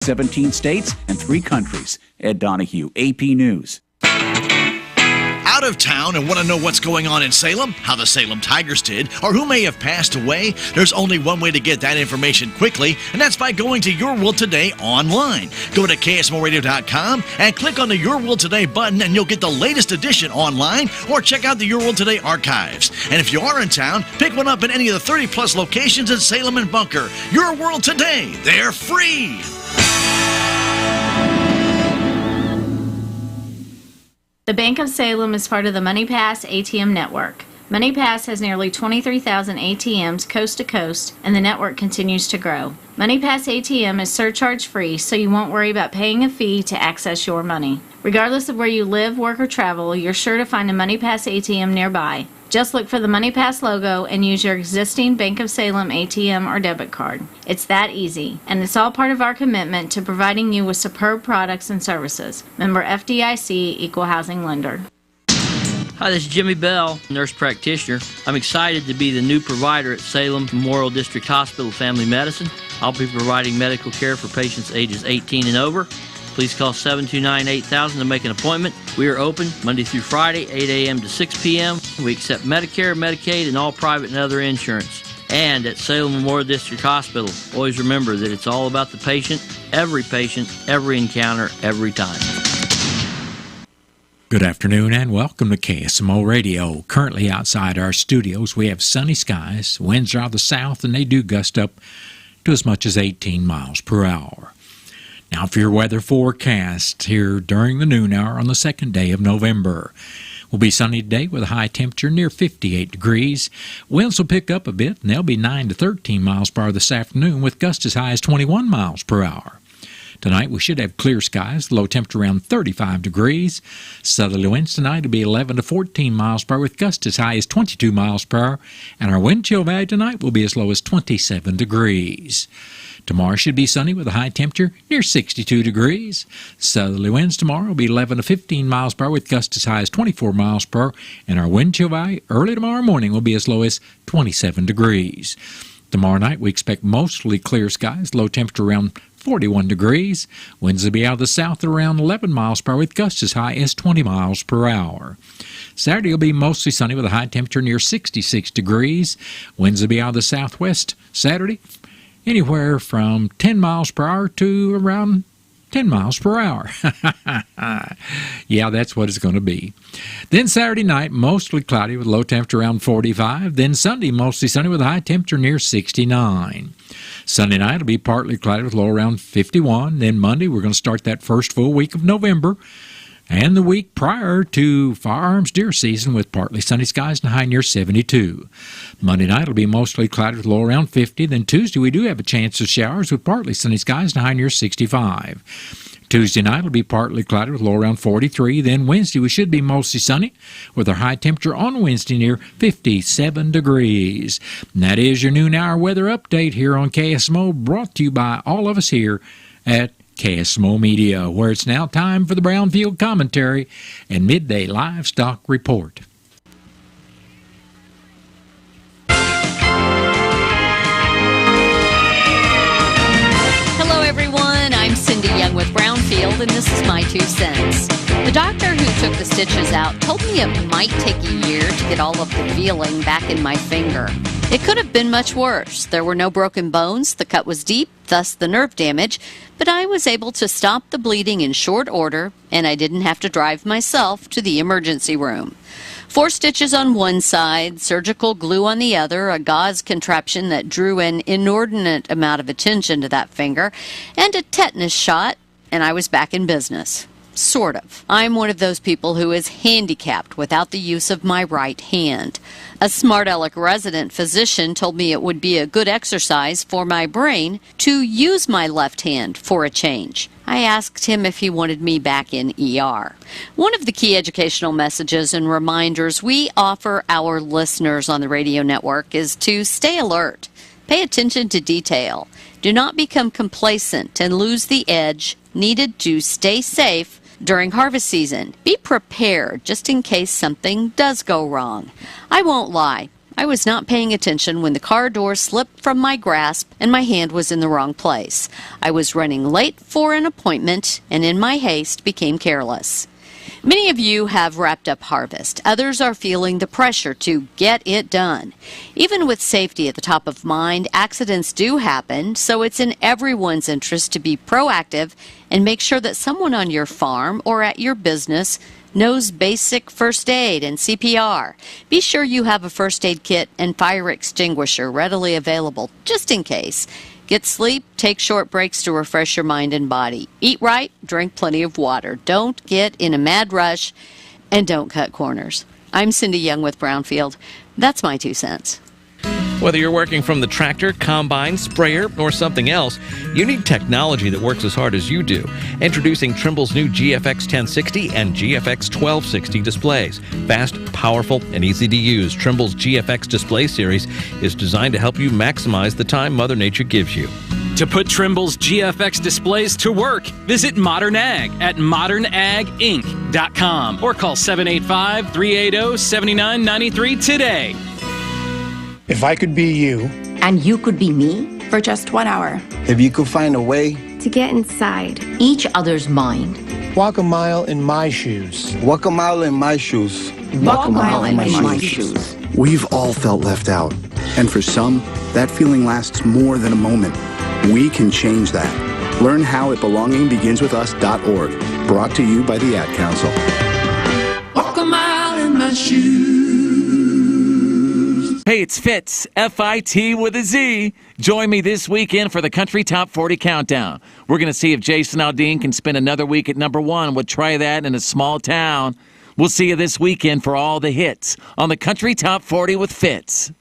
17 states and 3 countries. Ed Donahue, AP News. Out of town and want to know what's going on in Salem, how the Salem Tigers did, or who may have passed away? There's only one way to get that information quickly, and that's by going to Your World Today online. Go to KSMORadio.com and click on the Your World Today button, and you'll get the latest edition online, or check out the Your World Today archives. And if you are in town, pick one up in any of the 30-plus locations in Salem and Bunker. Your World Today, they're free. The Bank of Salem is part of the MoneyPass ATM network. MoneyPass has nearly 23,000 ATMs coast to coast, and the network continues to grow. MoneyPass ATM is surcharge-free, so you won't worry about paying a fee to access your money. Regardless of where you live, work, or travel, you're sure to find a MoneyPass ATM nearby. Just look for the MoneyPass logo and use your existing Bank of Salem ATM or debit card. It's that easy, and it's all part of our commitment to providing you with superb products and services. Member FDIC, Equal Housing Lender. Hi, this is Jimmy Bell, nurse practitioner. I'm excited to be the new provider at Salem Memorial District Hospital Family Medicine. I'll be providing medical care for patients ages 18 and over. Please call 729-8000 to make an appointment. We are open Monday through Friday, 8 a.m. to 6 p.m. We accept Medicare, Medicaid, and all private and other insurance. And at Salem Memorial District Hospital, always remember that it's all about the patient, every encounter, every time. Good afternoon and welcome to KSMO Radio. Currently outside our studios, we have sunny skies. Winds are out of the south, and they do gust up to as much as 18 miles per hour. Now for your weather forecast here during the noon hour on the second day of November. Will be sunny today with a high temperature near 58 degrees. Winds will pick up a bit, and they'll be 9 to 13 miles per hour this afternoon with gusts as high as 21 miles per hour. Tonight we should have clear skies, low temperature around 35 degrees. Southerly winds tonight will be 11 to 14 miles per hour with gusts as high as 22 miles per hour. And our wind chill value tonight will be as low as 27 degrees. Tomorrow should be sunny with a high temperature near 62 degrees. Southerly winds tomorrow will be 11 to 15 miles per hour with gusts as high as 24 miles per hour. And our wind chill value early tomorrow morning will be as low as 27 degrees. Tomorrow night we expect mostly clear skies, low temperature around 41 degrees. Winds will be out of the south at around 11 miles per hour with gusts as high as 20 miles per hour. Saturday will be mostly sunny with a high temperature near 66 degrees. Winds will be out of the southwest Saturday, anywhere from 10 miles per hour to around 10 miles per hour. Yeah, that's what it's going to be. Then Saturday night, mostly cloudy with low temperature around 45. Then Sunday, mostly sunny with a high temperature near 69. Sunday night will be partly cloudy with low around 51. Then Monday, we're going to start that first full week of November and the week prior to firearms deer season with partly sunny skies and a high near 72. Monday night will be mostly cloudy with low around 50. Then Tuesday, we do have a chance of showers with partly sunny skies and a high near 65. Tuesday night will be partly cloudy with low around 43. Then Wednesday, we should be mostly sunny with our high temperature on Wednesday near 57 degrees. And that is your noon hour weather update here on KSMO, brought to you by all of us here at KSMO Media, where it's now time for the Brownfield Commentary and Midday Livestock Report. Hello, everyone. I'm Cindy Young with Brownfield, and this is my 2 cents. The doctor who took the stitches out told me it might take a year to get all of the feeling back in my finger. It could have been much worse. There were no broken bones, the cut was deep, thus the nerve damage, but I was able to stop the bleeding in short order, and I didn't have to drive myself to the emergency room. 4 stitches on one side, surgical glue on the other, a gauze contraption that drew an inordinate amount of attention to that finger, and a tetanus shot, and I was back in business. Sort of. I'm one of those people who is handicapped without the use of my right hand. A Smart Aleck resident physician told me it would be a good exercise for my brain to use my left hand for a change. I asked him if he wanted me back in ER. One of the key educational messages and reminders we offer our listeners on the radio network is to stay alert. Pay attention to detail. Do not become complacent and lose the edge needed to stay safe during harvest season. Be prepared just in case something does go wrong. I won't lie. I was not paying attention when the car door slipped from my grasp and my hand was in the wrong place. I was running late for an appointment and in my haste became careless. Many of you have wrapped up harvest. Others are feeling the pressure to get it done. Even with safety at the top of mind, accidents do happen, so it's in everyone's interest to be proactive and make sure that someone on your farm or at your business knows basic first aid and CPR. Be sure you have a first aid kit and fire extinguisher readily available, just in case. Get sleep, take short breaks to refresh your mind and body. Eat right, drink plenty of water. Don't get in a mad rush, and don't cut corners. I'm Cindy Young with Brownfield. That's my 2 cents. Whether you're working from the tractor, combine, sprayer, or something else, you need technology that works as hard as you do. Introducing Trimble's new GFX 1060 and GFX 1260 displays. Fast, powerful, and easy to use, Trimble's GFX display series is designed to help you maximize the time Mother Nature gives you. To put Trimble's GFX displays to work, visit Modern Ag at modernaginc.com or call 785-380-7993 today. If I could be you, and you could be me, for just 1 hour, if you could find a way to get inside each other's mind, walk a mile in my shoes. Walk a mile in my shoes. Walk a mile in my shoes. We've all felt left out, and for some, that feeling lasts more than a moment. We can change that. Learn how at belongingbeginswithus.org. Brought to you by the Ad Council. Walk a mile in my shoes. Hey, it's Fitz, F-I-T with a Z. Join me this weekend for the Country Top 40 Countdown. We're going to see if Jason Aldean can spend another week at number one. We'll try that in a small town. We'll see you this weekend for all the hits on the Country Top 40 with Fitz.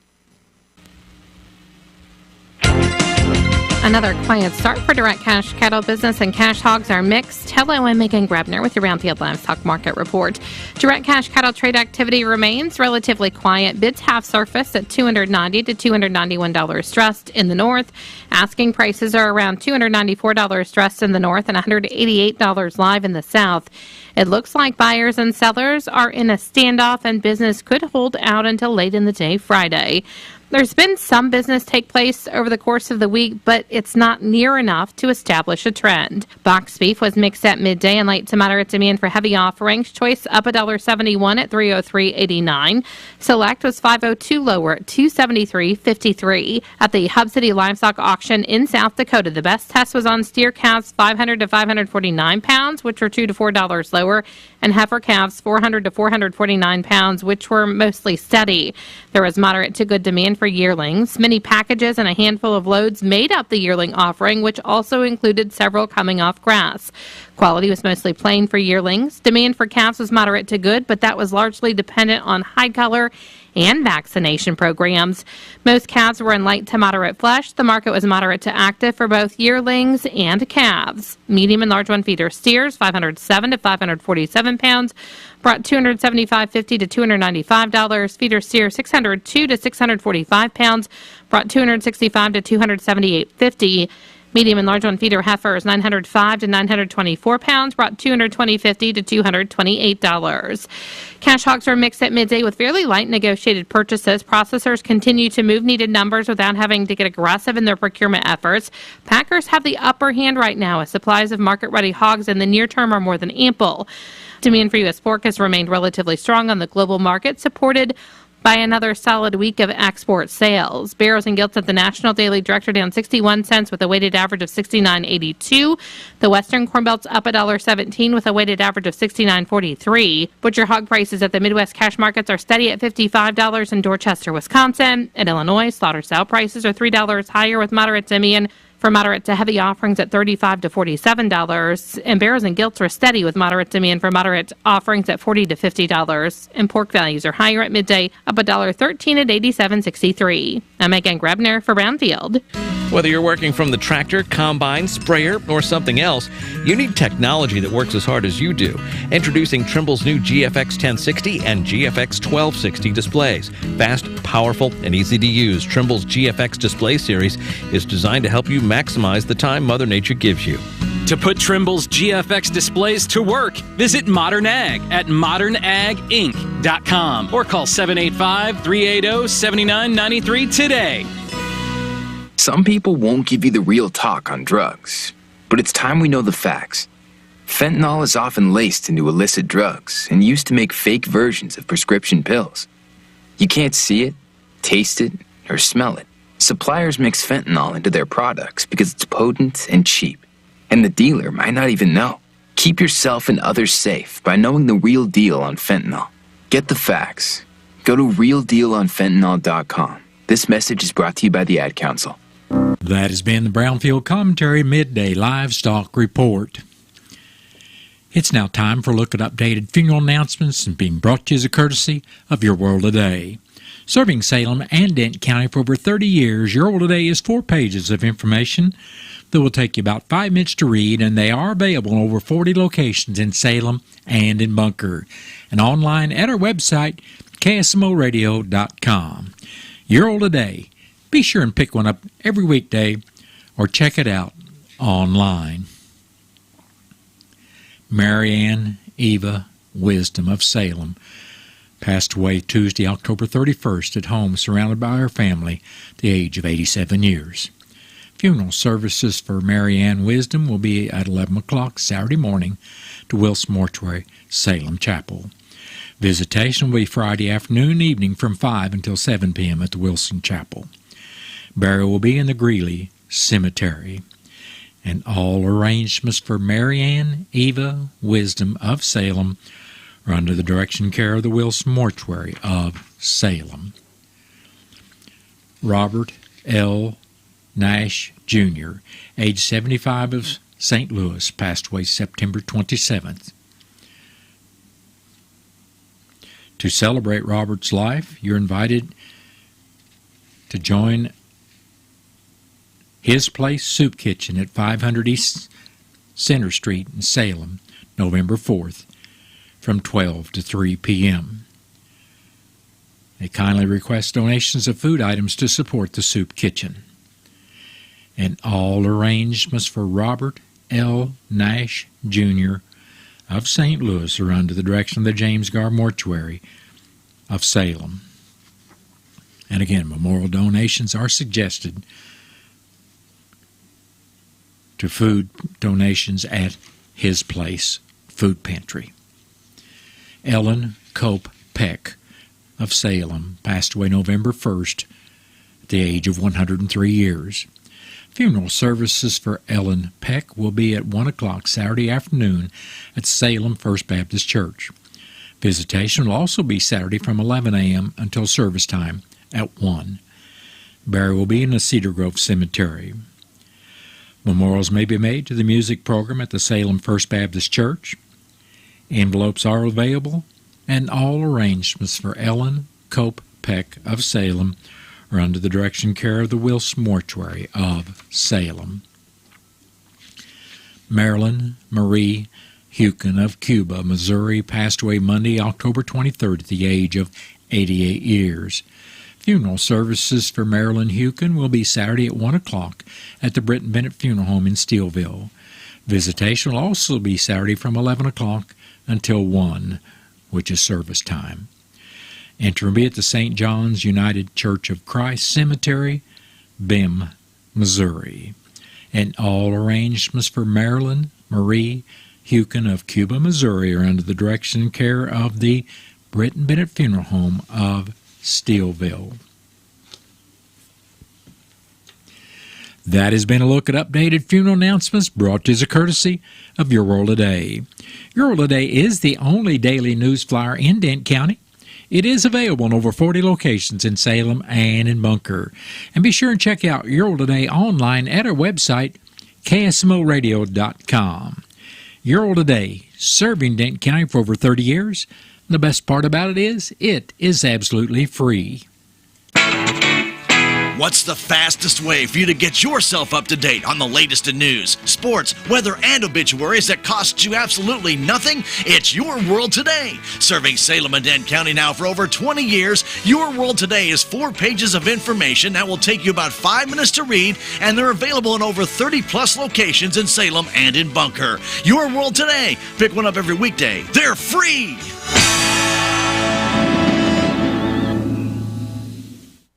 Another quiet start for direct cash cattle business and cash hogs are mixed. Hello, I'm Megan Grebner with your Brownfield Livestock Market Report. Direct cash cattle trade activity remains relatively quiet. Bids have surfaced at $290 to $291 stressed in the north. Asking prices are around $294 stressed in the north and $188 live in the south. It looks like buyers and sellers are in a standoff and business could hold out until late in the day Friday. There's been some business take place over the course of the week, but it's not near enough to establish a trend. Box beef was mixed at midday and light to moderate demand for heavy offerings. Choice up $1.71 at $303.89. Select was $5.02 lower at $273.53. At the Hub City Livestock Auction in South Dakota, the best test was on steer calves 500 to 549 pounds, which were $2 to $4 lower, and heifer calves 400 to 449 pounds, which were mostly steady. There was moderate to good demand for yearlings. Many packages and a handful of loads made up the yearling offering, which also included several coming off grass. Quality was mostly plain for yearlings. Demand for calves was moderate to good, but that was largely dependent on hide color and vaccination programs. Most calves were in light to moderate flesh. The market was moderate to active for both yearlings and calves. Medium and large one feeder steers, 507 to 547 pounds, brought $275.50 to $295. Feeder steer, 602 to 645 pounds, brought $265 to $278.50. Medium and large one feeder heifers, 905 to 924 pounds, brought $220.50 to $228. Cash hogs are mixed at midday with fairly light negotiated purchases. Processors continue to move needed numbers without having to get aggressive in their procurement efforts. Packers have the upper hand right now as supplies of market-ready hogs in the near term are more than ample. Demand for U.S. pork has remained relatively strong on the global market, supported by another solid week of export sales. Barrows and Gilts at the National Daily Director down 61 cents with a weighted average of 69.82. The Western Corn Belt's up $1.17 with a weighted average of 69.43. Butcher hog prices at the Midwest cash markets are steady at $55 in Dorchester, Wisconsin. In Illinois, slaughter sale prices are $3 higher with moderate demand for moderate to heavy offerings at $35 to $47, and Barrows and Gilts are steady with moderate demand for moderate offerings at $40 to $50. And pork values are higher at midday, up $1.13 at $87.63. I'm Megan Grebner for Brownfield. Whether you're working from the tractor, combine, sprayer, or something else, you need technology that works as hard as you do. Introducing Trimble's new GFX 1060 and GFX 1260 displays. Fast, powerful, and easy to use, Trimble's GFX display series is designed to help you maximize the time Mother Nature gives you. To put Trimble's GFX displays to work, visit Modern Ag at modernaginc.com or call 785-380-7993 today. Some people won't give you the real talk on drugs, but it's time we know the facts. Fentanyl is often laced into illicit drugs and used to make fake versions of prescription pills. You can't see it, taste it, or smell it. Suppliers mix fentanyl into their products because it's potent and cheap, and the dealer might not even know. Keep yourself and others safe by knowing the real deal on fentanyl. Get the facts. Go to realdealonfentanyl.com. This message is brought to you by the Ad Council. That has been the Brownfield Commentary Midday Livestock Report. It's now time for a look at updated funeral announcements and being brought to you as a courtesy of Your World Today. Serving Salem and Dent County for over 30 years, Your World Today is 4 pages of information that will take you about 5 minutes to read, and they are available in over 40 locations in Salem and in Bunker, and online at our website, KSMOradio.com. Your World Today. Be sure and pick one up every weekday or check it out online. Marianne Eva Wisdom of Salem passed away Tuesday, October 31st at home, surrounded by her family at the age of 87 years. Funeral services for Marianne Wisdom will be at 11 o'clock Saturday morning to Wilson Mortuary, Salem Chapel. Visitation will be Friday afternoon and evening from 5 until 7 p.m. at the Wilson Chapel. Burial will be in the Greeley Cemetery. And all arrangements for Marianne Eva Wisdom of Salem are under the direction and care of the Wilson Mortuary of Salem. Robert L. Nash, Jr., age 75 of St. Louis, passed away September 27th. To celebrate Robert's life, you're invited to join His Place Soup Kitchen at 500 East Center Street in Salem, November 4th, from 12 to 3 p.m. They kindly request donations of food items to support the soup kitchen. And all arrangements for Robert L. Nash, Jr. of St. Louis are under the direction of the James Garr Mortuary of Salem. And again, memorial donations are suggested to food donations at His Place Food Pantry. Ellen Cope Peck of Salem passed away November 1st at the age of 103 years. Funeral services for Ellen Peck will be at 1 o'clock Saturday afternoon at Salem First Baptist Church. Visitation will also be Saturday from 11 a.m. until service time at 1. Burial will be in the Cedar Grove Cemetery. Memorials may be made to the music program at the Salem First Baptist Church. Envelopes are available, and all arrangements for Ellen Cope Peck of Salem are under the direction and care of the Wilson Mortuary of Salem. Marilyn Marie Hukin of Cuba, Missouri, passed away Monday, October 23rd at the age of 88 years. Funeral services for Marilyn Hukin will be Saturday at 1 o'clock at the Britton Bennett Funeral Home in Steelville. Visitation will also be Saturday from 11 o'clock until 1, which is service time. Entry will be at the St. John's United Church of Christ Cemetery, Bim, Missouri. And all arrangements for Marilyn Marie Hukin of Cuba, Missouri are under the direction and care of the Britton Bennett Funeral Home of Steelville. That has been a look at updated funeral announcements brought to you as a courtesy of Your World Today. Your World Today is the only daily news flyer in Dent County. It is available in over 40 locations in Salem and in Bunker. And be sure and check out Your World Today online at our website, KSMOradio.com. Your World Today, serving Dent County for over 30 years. The best part about it is absolutely free. What's the fastest way for you to get yourself up to date on the latest in news, sports, weather, and obituaries that costs you absolutely nothing? It's Your World Today. Serving Salem and Dent County now for over 20 years, Your World Today is 4 pages of information that will take you about 5 minutes to read, and they're available in over 30-plus locations in Salem and in Bunker. Your World Today. Pick one up every weekday. They're free!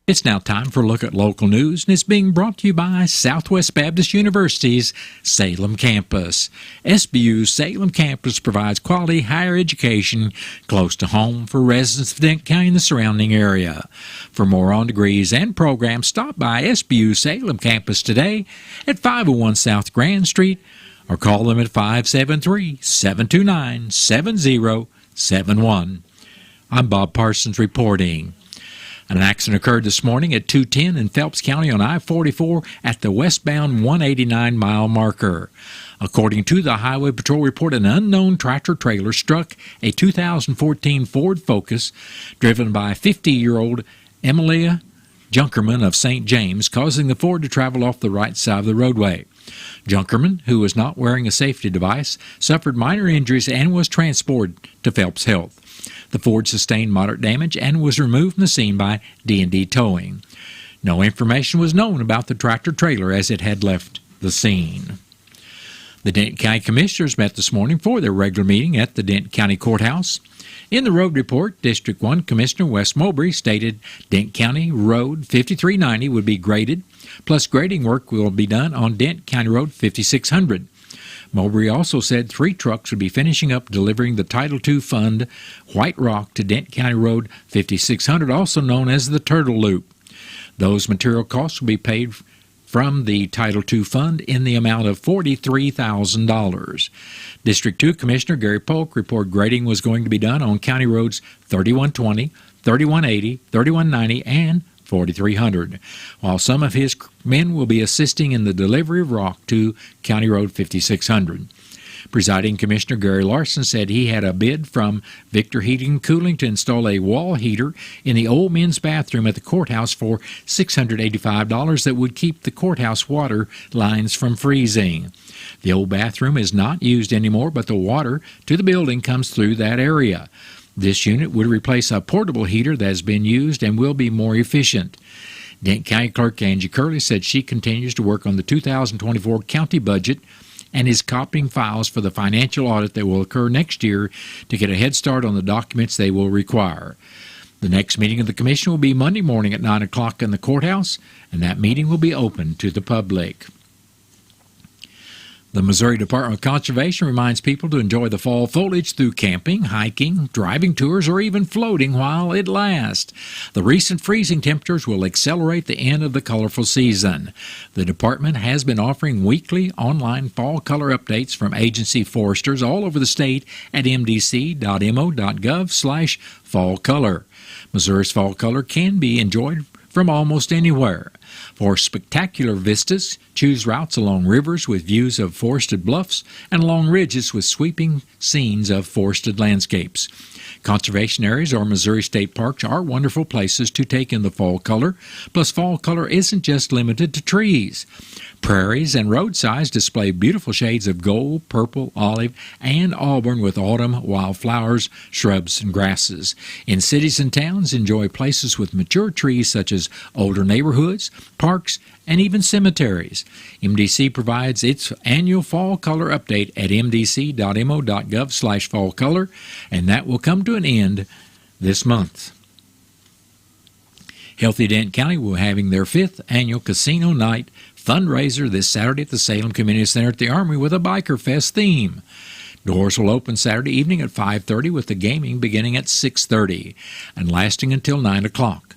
It's now time for a look at local news, and it's being brought to you by Southwest Baptist University's Salem campus. SBU's Salem campus provides quality higher education close to home for residents of Dent County and the surrounding area. For more on degrees and programs, stop by SBU's Salem campus today at 501 South Grand Street or call them at 573-729-7071. I'm Bob Parsons reporting. An accident occurred this morning at 210 in Phelps County on I-44 at the westbound 189-mile marker. According to the Highway Patrol report, an unknown tractor-trailer struck a 2014 Ford Focus driven by 50-year-old Emilia Junkerman of St. James, causing the Ford to travel off the right side of the roadway. Junkerman, who was not wearing a safety device, suffered minor injuries and was transported to Phelps Health. The Ford sustained moderate damage and was removed from the scene by D&D Towing. No information was known about the tractor-trailer as it had left the scene. The Dent County Commissioners met this morning for their regular meeting at the Dent County Courthouse. In the road report, District 1 Commissioner Wes Mowbray stated Dent County Road 5390 would be graded, plus grading work will be done on Dent County Road 5600. Mowbray also said 3 trucks would be finishing up delivering the Title II Fund White Rock to Dent County Road 5600, also known as the Turtle Loop. Those material costs will be paid from the Title II Fund in the amount of $43,000. District 2 Commissioner Gary Polk reported grading was going to be done on County Roads 3120, 3180, 3190, and 4300, while some of his men will be assisting in the delivery of rock to County Road 5600. Presiding Commissioner Gary Larson said he had a bid from Victor Heating and Cooling to install a wall heater in the old men's bathroom at the courthouse for $685 that would keep the courthouse water lines from freezing. The old bathroom is not used anymore, but the water to the building comes through that area. This unit would replace a portable heater that has been used and will be more efficient. Dent County Clerk Angie Curley said she continues to work on the 2024 county budget and is copying files for the financial audit that will occur next year to get a head start on the documents they will require. The next meeting of the commission will be Monday morning at 9 o'clock in the courthouse, and that meeting will be open to the public. The Missouri Department of Conservation reminds people to enjoy the fall foliage through camping, hiking, driving tours, or even floating while it lasts. The recent freezing temperatures will accelerate the end of the colorful season. The department has been offering weekly online fall color updates from agency foresters all over the state at mdc.mo.gov/fall color. Missouri's fall color can be enjoyed from almost anywhere. For spectacular vistas, choose routes along rivers with views of forested bluffs and along ridges with sweeping scenes of forested landscapes. Conservation areas or Missouri state parks are wonderful places to take in the fall color, plus fall color isn't just limited to trees. Prairies and roadsides display beautiful shades of gold, purple, olive, and auburn with autumn wildflowers, shrubs, and grasses. In cities and towns, enjoy places with mature trees such as older neighborhoods, parks, and even cemeteries. MDC provides its annual fall color update at mdc.mo.gov/fall color, and that will come to an end this month. Healthy Dent County will be having their 5th annual Casino Night fundraiser this Saturday at the Salem Community Center at the Armory with a Biker Fest theme. Doors will open Saturday evening at 5:30 with the gaming beginning at 6:30 and lasting until 9 o'clock.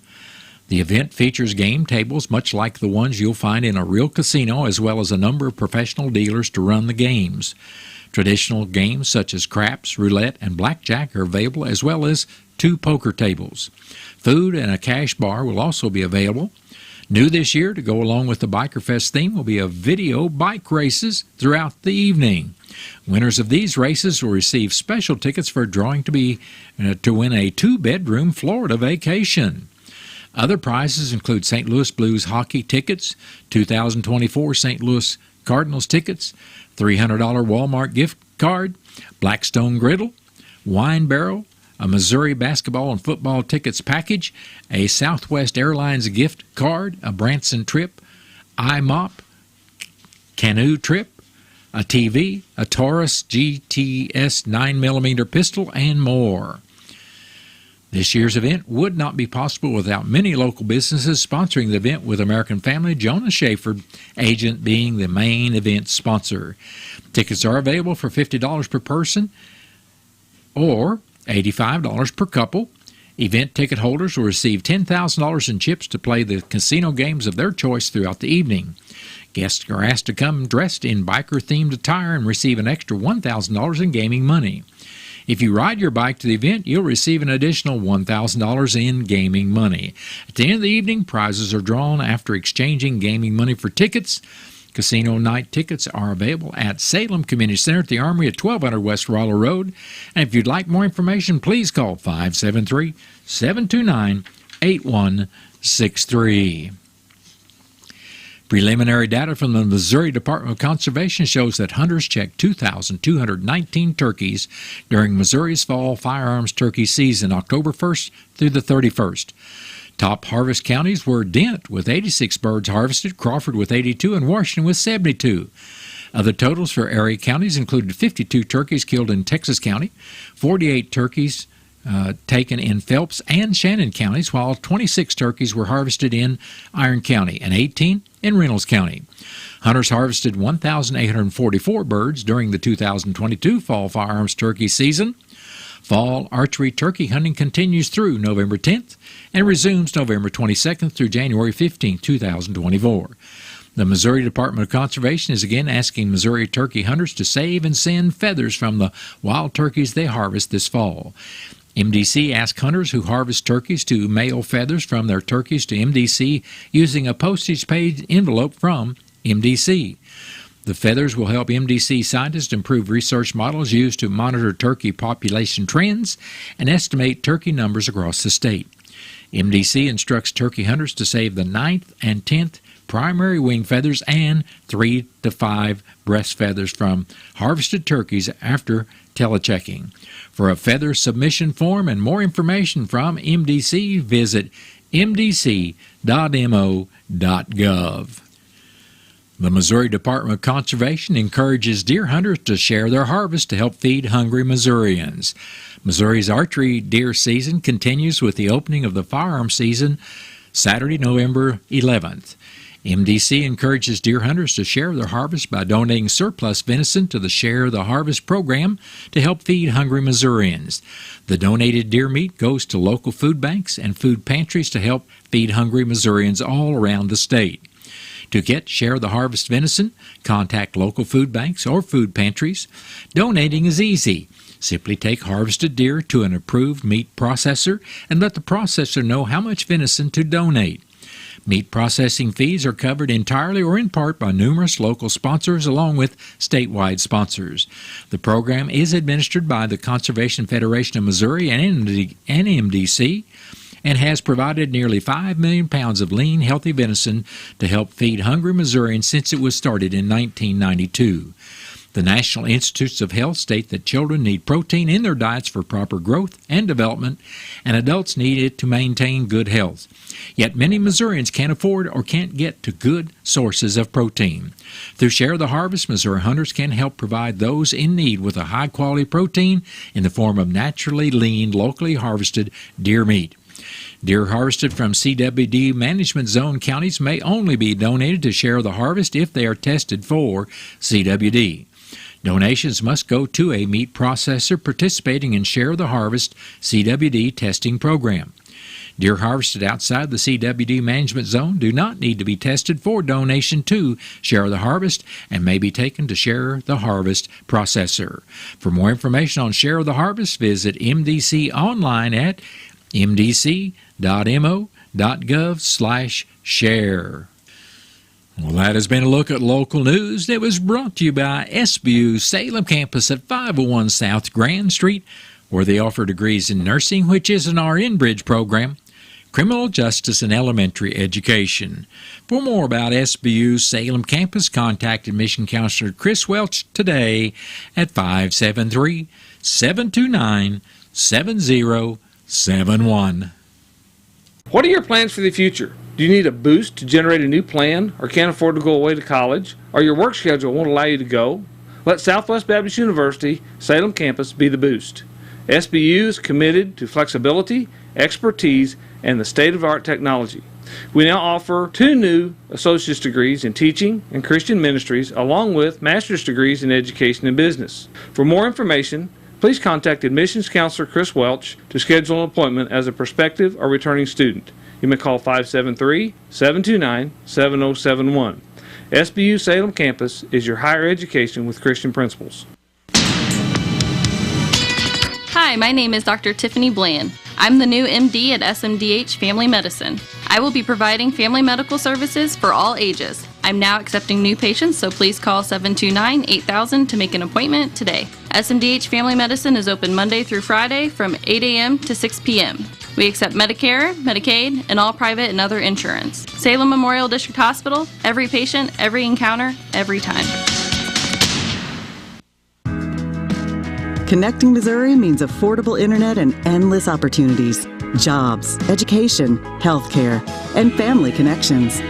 The event features game tables much like the ones you'll find in a real casino, as well as a number of professional dealers to run the games. Traditional games such as craps, roulette, and blackjack are available, as well as 2 poker tables. Food and a cash bar will also be available. New this year, to go along with the Biker Fest theme, will be a video bike races throughout the evening. Winners of these races will receive special tickets for a drawing to win a 2-bedroom Florida vacation. Other prizes include St. Louis Blues hockey tickets, 2024 St. Louis Cardinals tickets, $300 Walmart gift card, Blackstone griddle, wine barrel, a Missouri basketball and football tickets package, a Southwest Airlines gift card, a Branson trip, iMop, canoe trip, a TV, a Taurus GTS 9mm pistol, and more. This year's event would not be possible without many local businesses sponsoring the event, with American Family Jonah Schaefer, agent, being the main event sponsor. Tickets are available for $50 per person or $85 per couple. Event ticket holders will receive $10,000 in chips to play the casino games of their choice throughout the evening. Guests are asked to come dressed in biker-themed attire and receive an extra $1,000 in gaming money. If you ride your bike to the event, you'll receive an additional $1,000 in gaming money. At the end of the evening, prizes are drawn after exchanging gaming money for tickets. Casino night tickets are available at Salem Community Center at the Armory at 1200 West Roller Road. And if you'd like more information, please call 573-729-8163. Preliminary data from the Missouri Department of Conservation shows that hunters checked 2,219 turkeys during Missouri's fall firearms turkey season, October 1st through the 31st. Top harvest counties were Dent with 86 birds harvested, Crawford with 82, and Washington with 72. Other totals for area counties included 52 turkeys killed in Texas County, 48 turkeys taken in Phelps and Shannon counties, while 26 turkeys were harvested in Iron County and 18 in Reynolds County. Hunters harvested 1,844 birds during the 2022 fall firearms turkey season. Fall archery turkey hunting continues through November 10th and resumes November 22nd through January 15, 2024. The Missouri Department of Conservation is again asking Missouri turkey hunters to save and send feathers from the wild turkeys they harvest this fall. MDC asked hunters who harvest turkeys to mail feathers from their turkeys to MDC using a postage-paid envelope from MDC. The feathers will help MDC scientists improve research models used to monitor turkey population trends and estimate turkey numbers across the state. MDC instructs turkey hunters to save the 9th and 10th primary wing feathers and 3 to 5 breast feathers from harvested turkeys after telechecking. For a feather submission form and more information from MDC, visit mdc.mo.gov. The Missouri Department of Conservation encourages deer hunters to share their harvest to help feed hungry Missourians. Missouri's archery deer season continues with the opening of the firearm season Saturday, November 11th. MDC encourages deer hunters to share their harvest by donating surplus venison to the Share the Harvest program to help feed hungry Missourians. The donated deer meat goes to local food banks and food pantries to help feed hungry Missourians all around the state. To get Share the Harvest venison, contact local food banks or food pantries. Donating is easy. Simply take harvested deer to an approved meat processor and let the processor know how much venison to donate. Meat processing fees are covered entirely or in part by numerous local sponsors along with statewide sponsors. The program is administered by the Conservation Federation of Missouri and MDC and has provided nearly 5 million pounds of lean, healthy venison to help feed hungry Missourians since it was started in 1992. The National Institutes of Health state that children need protein in their diets for proper growth and development, and adults need it to maintain good health. Yet many Missourians can't afford or can't get to good sources of protein. Through Share the Harvest, Missouri hunters can help provide those in need with a high-quality protein in the form of naturally lean, locally harvested deer meat. Deer harvested from CWD Management Zone counties may only be donated to Share the Harvest if they are tested for CWD. Donations must go to a meat processor participating in Share the Harvest CWD testing program. Deer harvested outside the CWD Management Zone do not need to be tested for donation to Share the Harvest and may be taken to Share the Harvest processor. For more information on Share the Harvest, visit MDC online at mdc.mo.gov/share. Well, that has been a look at local news that was brought to you by SBU Salem campus at 501 South Grand Street, where they offer degrees in nursing, which is an RN Bridge program, criminal justice, and elementary education. For more about SBU's Salem campus, contact Admission Counselor Chris Welch today at 573-729-7071. What are your plans for the future? Do you need a boost to generate a new plan, or can't afford to go away to college, or your work schedule won't allow you to go? Let Southwest Baptist University Salem campus be the boost. SBU is committed to flexibility, expertise, and the state-of-the-art technology. We now offer 2 new associate's degrees in teaching and Christian ministries, along with master's degrees in education and business. For more information, please contact Admissions Counselor Chris Welch to schedule an appointment as a prospective or returning student. You may call 573-729-7071. SBU Salem campus is your higher education with Christian principles. Hi, my name is Dr. Tiffany Bland. I'm the new MD at SMDH Family Medicine. I will be providing family medical services for all ages. I'm now accepting new patients, so please call 729-8000 to make an appointment today. SMDH Family Medicine is open Monday through Friday from 8 a.m. to 6 p.m. We accept Medicare, Medicaid, and all private and other insurance. Salem Memorial District Hospital, every patient, every encounter, every time. Connecting Missouri means affordable internet and endless opportunities, jobs, education, healthcare, and family connections.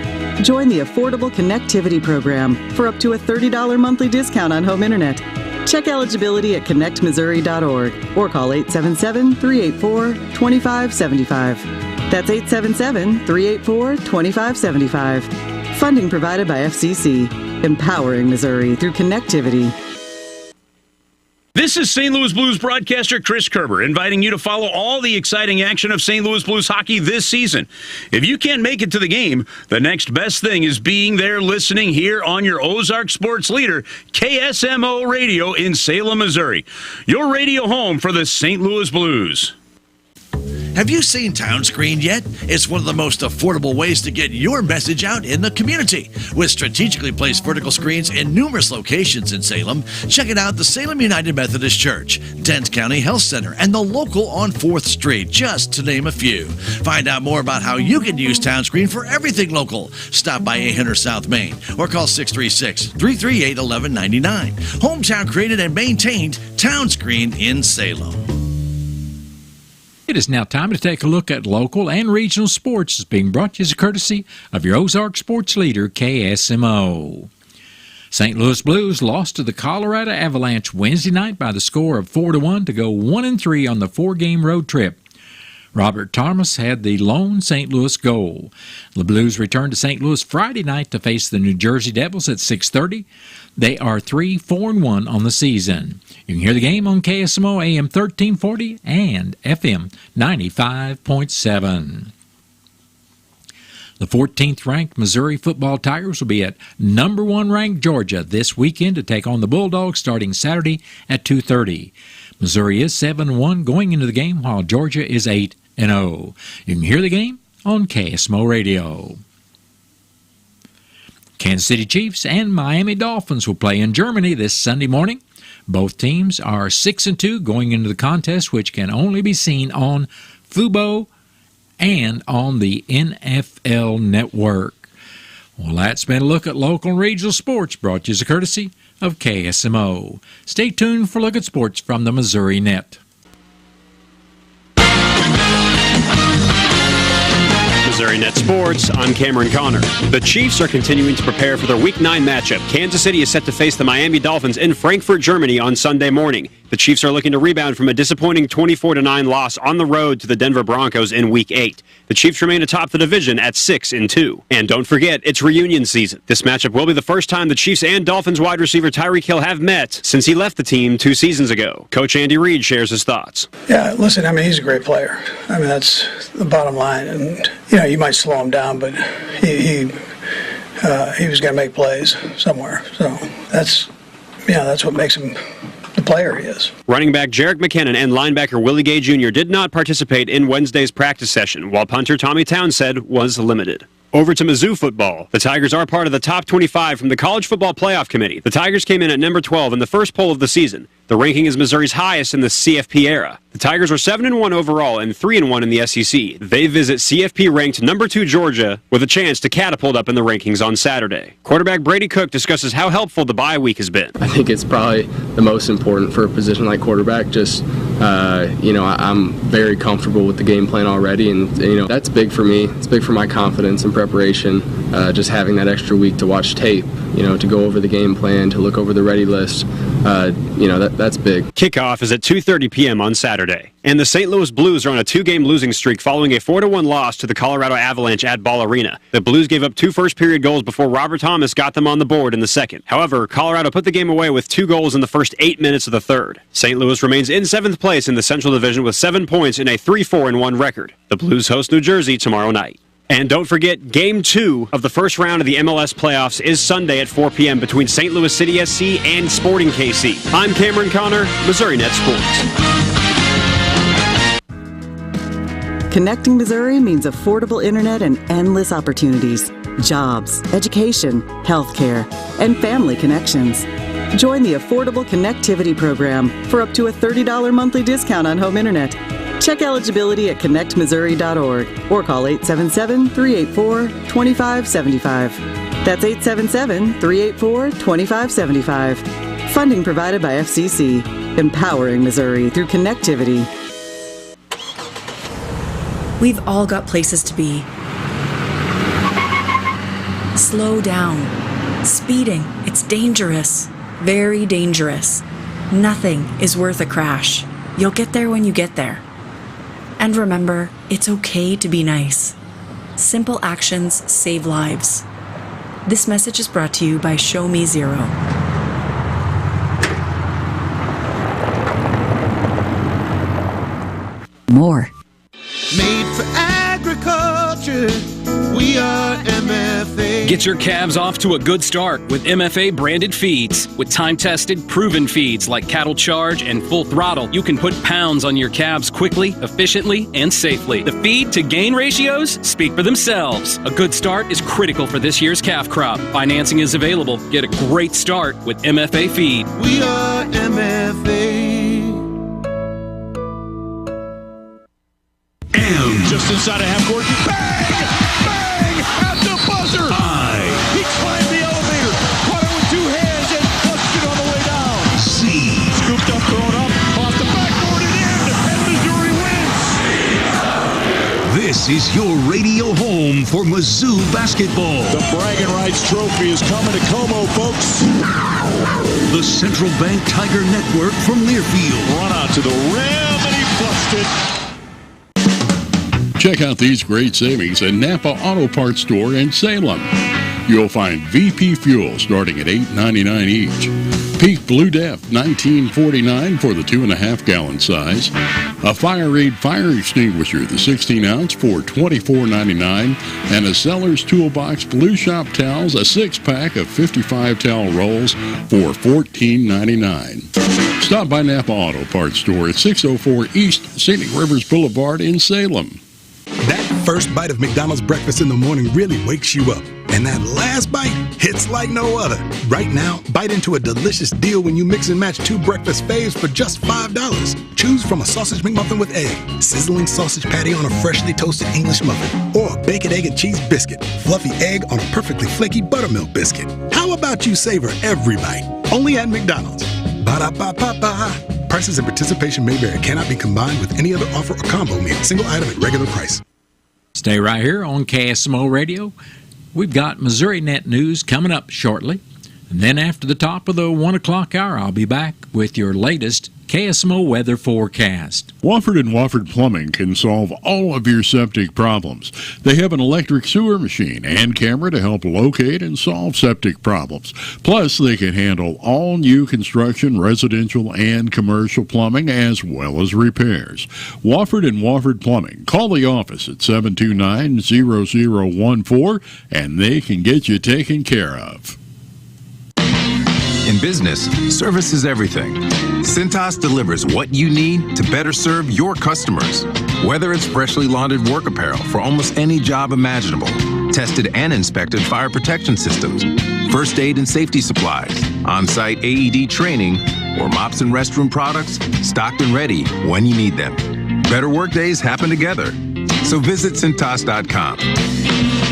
Join the Affordable Connectivity Program for up to a $30 monthly discount on home internet. Check eligibility at connectmissouri.org or call 877-384-2575. That's 877-384-2575. Funding provided by FCC, empowering Missouri through connectivity. This is St. Louis Blues broadcaster Chris Kerber, inviting you to follow all the exciting action of St. Louis Blues hockey this season. If you can't make it to the game, the next best thing is being there listening here on your Ozark sports leader, KSMO Radio in Salem, Missouri. Your radio home for the St. Louis Blues. Have you seen Town Screen yet? It's one of the most affordable ways to get your message out in the community. With strategically placed vertical screens in numerous locations in Salem, check it out: the Salem United Methodist Church, Dent County Health Center, and the local on 4th Street, just to name a few. Find out more about how you can use Town Screen for everything local. Stop by 800 South Main or call 636-338-1199. Hometown created and maintained Town Screen in Salem. It is now time to take a look at local and regional sports. It's being brought to you as a courtesy of your Ozark sports leader, KSMO. St. Louis Blues lost to the Colorado Avalanche Wednesday night by the score of 4-1 to go 1-3 on the 4-game road trip. Robert Thomas had the lone St. Louis goal. The Blues returned to St. Louis Friday night to face the New Jersey Devils at 6:30. They are 3-4-1 on the season. You can hear the game on KSMO AM 1340 and FM 95.7. The 14th-ranked Missouri football Tigers will be at number 1 ranked Georgia this weekend to take on the Bulldogs starting Saturday at 2:30. Missouri is 7-1 going into the game, while Georgia is 8-0. You can hear the game on KSMO Radio. Kansas City Chiefs and Miami Dolphins will play in Germany this Sunday morning. Both teams are 6-2 going into the contest, which can only be seen on Fubo and on the NFL Network. Well, that's been a look at local and regional sports, brought to you as a courtesy of KSMO. Stay tuned for a look at sports from the Missouri Net. Missouri Net Sports, I'm Cameron Connor. The Chiefs are continuing to prepare for their Week 9 matchup. Kansas City is set to face the Miami Dolphins in Frankfurt, Germany on Sunday morning. The Chiefs are looking to rebound from a disappointing 24-9 loss on the road to the Denver Broncos in Week 8. The Chiefs remain atop the division at 6-2. And don't forget, it's reunion season. This matchup will be the first time the Chiefs and Dolphins wide receiver Tyreek Hill have met since he left the team 2 seasons ago. Coach Andy Reid shares his thoughts. Yeah, listen, I mean, he's a great player. I mean, that's the bottom line. And, you know, you might slow him down, but he was going to make plays somewhere. So that's what makes him the player he is. Running back Jerick McKinnon and linebacker Willie Gay Jr. did not participate in Wednesday's practice session, while punter Tommy Townsend was limited. Over to Mizzou football. The Tigers are part of the top 25 from the College Football Playoff Committee. The Tigers came in at number 12 in the first poll of the season. The ranking is Missouri's highest in the CFP era. The Tigers are 7-1 overall and 3-1 in the SEC. They visit CFP-ranked number 2 Georgia with a chance to catapult up in the rankings on Saturday. Quarterback Brady Cook discusses how helpful the bye week has been. I think it's probably the most important for a position like quarterback. Just, I'm very comfortable with the game plan already, and, that's big for me. It's big for my confidence and preparation, just having that extra week to watch tape, to go over the game plan, to look over the ready list. That's big. Kickoff is at 2:30 p.m. on Saturday. And the St. Louis Blues are on a 2-game losing streak following a 4-1 loss to the Colorado Avalanche at Ball Arena. The Blues gave up 2 first-period goals before Robert Thomas got them on the board in the second. However, Colorado put the game away with 2 goals in the first 8 minutes of the third. St. Louis remains in 7th place in the Central Division with 7 points and a 3-4-1 record. The Blues host New Jersey tomorrow night. And don't forget, Game 2 of the first round of the MLS playoffs is Sunday at 4 p.m. between St. Louis City SC and Sporting KC. I'm Cameron Connor, Missouri Net Sports. Connecting Missouri means affordable internet and endless opportunities, jobs, education, healthcare, and family connections. Join the Affordable Connectivity Program for up to a $30 monthly discount on home internet. Check eligibility at connectmissouri.org or call 877-384-2575. That's 877-384-2575. Funding provided by FCC, empowering Missouri through connectivity. We've all got places to be. Slow down. Speeding, it's dangerous. Very dangerous. Nothing is worth a crash. You'll get there when you get there. And remember, it's okay to be nice. Simple actions save lives. This message is brought to you by Show Me Zero. More. Made for agriculture, we are MFA. Get your calves off to a good start with MFA branded feeds. With time-tested, proven feeds like Cattle Charge and Full Throttle, you can put pounds on your calves quickly, efficiently, and safely. The feed-to-gain ratios speak for themselves. A good start is critical for this year's calf crop. Financing is available. Get a great start with MFA feed. We are MFA. Just inside a half court. Bang! Bang! At the buzzer! He climbed the elevator, caught it with 2 hands, and clutched it on the way down. Scooped up, thrown up, off the backboard and in, and Missouri wins. This is your radio home for Mizzou basketball. The bragging rights trophy is coming to Como, folks. The Central Bank Tiger Network from Learfield. Run out to the rim, and he flushed it. Check out these great savings at Napa Auto Parts Store in Salem. You'll find VP Fuel starting at $8.99 each. Peak Blue Def $19.49 for the 2.5-gallon size. A Fire-Aid fire extinguisher, the 16-ounce, for $24.99. And a Seller's Toolbox Blue Shop towels, a 6-pack of 55 towel rolls for $14.99. Stop by Napa Auto Parts Store at 604 East Scenic Rivers Boulevard in Salem. That first bite of McDonald's breakfast in the morning really wakes you up. And that last bite hits like no other. Right now, bite into a delicious deal when you mix and match 2 breakfast faves for just $5. Choose from a sausage McMuffin with egg, sizzling sausage patty on a freshly toasted English muffin, or a bacon, egg, and cheese biscuit, fluffy egg on a perfectly flaky buttermilk biscuit. How about you savor every bite? Only at McDonald's. Ba-da-ba-ba-ba. Prices and participation may vary. Cannot be combined with any other offer or combo meal. Single item at regular price. Stay right here on KSMO Radio. We've got Missouri Net News coming up shortly. And then after the top of the 1 o'clock hour, I'll be back with your latest KSMO weather forecast. Wofford & Wofford Plumbing can solve all of your septic problems. They have an electric sewer machine and camera to help locate and solve septic problems. Plus, they can handle all new construction, residential, and commercial plumbing, as well as repairs. Wofford & Wofford Plumbing. Call the office at 729-0014, and they can get you taken care of. In business, service is everything. Cintas delivers what you need to better serve your customers. Whether it's freshly laundered work apparel for almost any job imaginable, tested and inspected fire protection systems, first aid and safety supplies, on-site AED training, or mops and restroom products stocked and ready when you need them. Better workdays happen together. So visit Cintas.com.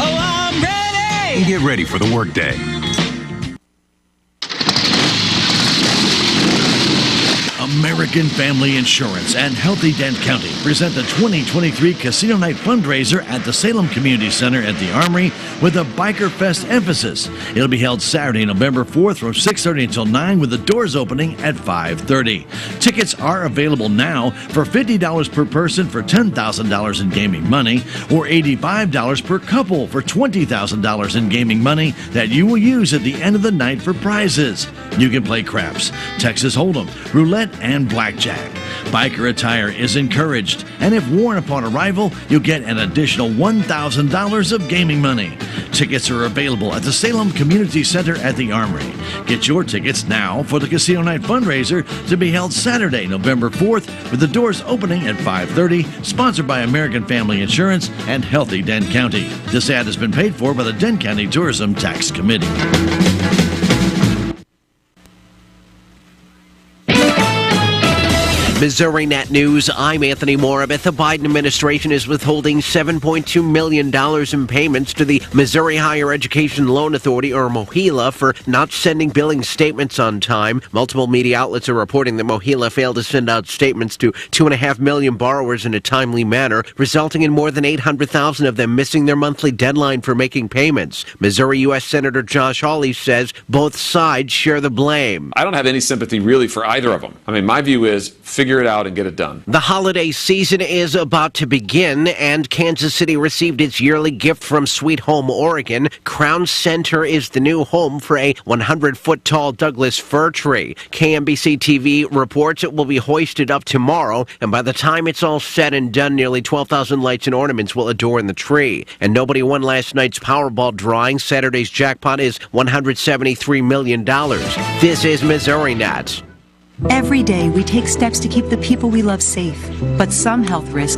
Oh, I'm ready! And get ready for the workday. American Family Insurance and Healthy Dent County present the 2023 Casino Night Fundraiser at the Salem Community Center at the Armory with a Biker Fest emphasis. It'll be held Saturday, November 4th from 6:30 until 9 with the doors opening at 5:30. Tickets are available now for $50 per person for $10,000 in gaming money or $85 per couple for $20,000 in gaming money that you will use at the end of the night for prizes. You can play craps, Texas Hold'em, roulette, and blackjack. Biker attire is encouraged, and if worn upon arrival, you'll get an additional $1,000 of gaming money. Tickets are available at the Salem Community Center at the Armory. Get your tickets now for the Casino Night Fundraiser to be held Saturday, November 4th, with the doors opening at 5:30, sponsored by American Family Insurance and Healthy Dent County. This ad has been paid for by the Dent County Tourism Tax Committee. Missouri Net News, I'm Anthony Morabith. The Biden administration is withholding $7.2 million in payments to the Missouri Higher Education Loan Authority, or MOHELA, for not sending billing statements on time. Multiple media outlets are reporting that MOHELA failed to send out statements to 2.5 million borrowers in a timely manner, resulting in more than 800,000 of them missing their monthly deadline for making payments. Missouri U.S. Senator Josh Hawley says both sides share the blame. I don't have any sympathy really for either of them. I mean, my view is figure it out and get it done. The holiday season is about to begin, and Kansas City received its yearly gift from Sweet Home, Oregon. Crown Center is the new home for a 100-foot-tall Douglas fir tree. KMBC TV reports it will be hoisted up tomorrow, and by the time it's all said and done, nearly 12,000 lights and ornaments will adorn the tree. And nobody won last night's Powerball drawing. Saturday's jackpot is $173 million. This is Missouri Net. Every day, we take steps to keep the people we love safe, but some health risks